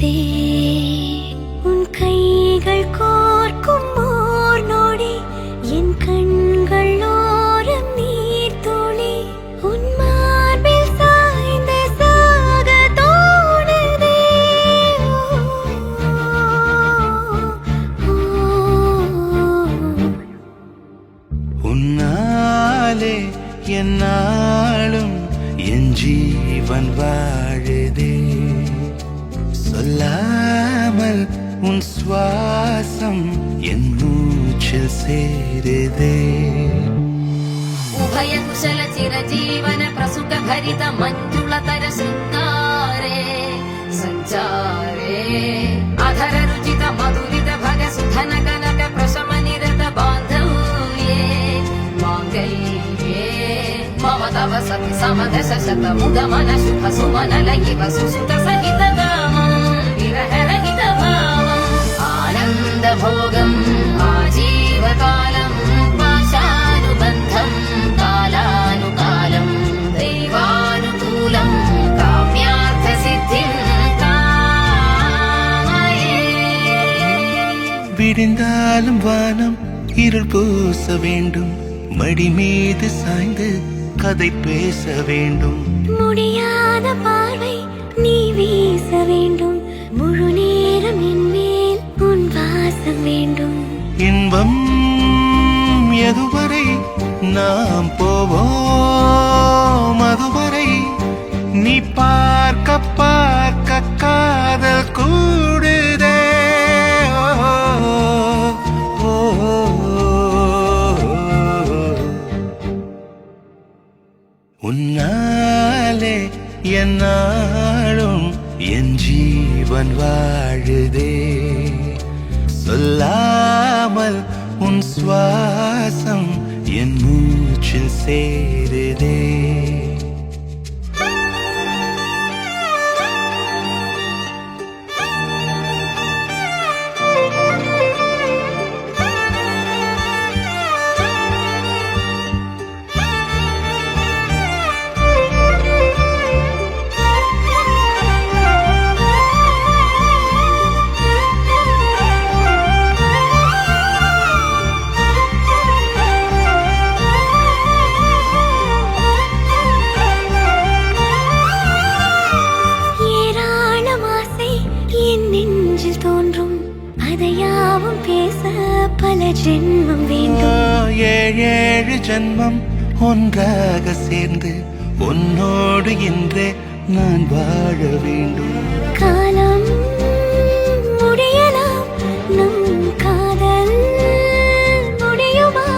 சேருதே உன் கைகள் கோர்க்கும் ஓர் நொடி என் கண்கள் ஓரம் நீர் துளி உன் மார்பில் சாய்ந்து சாக தோணுதே உன்னாலே என்னாலும் என் ஜீவன் வாழுதே சொல்லாமல் உன் சுவாசம் என் மூச்சில் சேருதே उभय कुशल चिरजीवन प्रसुख भरित मञ्जुलतर शृङ्गारे सञ्चारे अधर रुचित मधुरित भग सुधन कनक प्रशम निरत बान्धव्ये माङ्गल्ये मम तव सति समदश शत मुदमन शुभ सुमन लयिव सुसुत सहित कामं विरह रहित भावम् आनन्द भोगम् आजीवकालम् पाशानुबन्धम् कालानुकालम् दैवानुकूलम् काम्यार्थ सिद्धिम् कामये விடிந்தாலும் வானம் இருள் பூச வேண்டும் மடி மீது சாய்ந்து கதை பேச வேண்டும் முடியாத பார்வை நீ வீச வேண்டும் முழு நேரம் என் மேல் உன் வாசம் வேண்டும் இன்பம் எதுவரை நாம் போவோம் அதுவரை நீ பார்க்க பார்க்க காதல் கூடுதே ஓ, ஓ, உன்னாலே என்னாலும் என் ஜீவன் வாழுதே சொல்லாமல் உன் சுவாசம் என் மூச்சில் சேருதே நெஞ்சில் தோன்றும் அதையாவும் பேச பல ஜென்மம் வேண்டும் ஏழு ஜென்மம் ஒன்றாக சேர்ந்து உன்னோடு இன்றே நான் வாழ வேண்டும் காலம் முடியலாம் நம் காதல் முடியுமா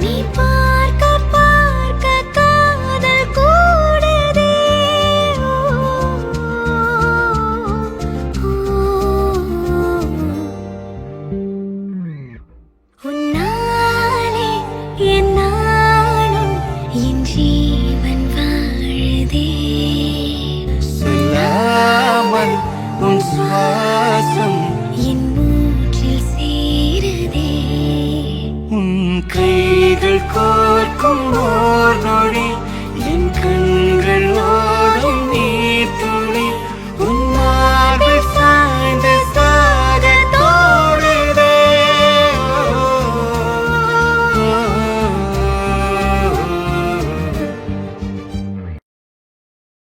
நீ பார்க்க பார்க்க காதல் கூடுதே உன்னாலே என்னாலும் என் ஜீவன் வாழுதே சொல்லாமல் உன் சுவாசம் என் மூச்சில் சேருதே உன் கைகள் கோர்க்கும்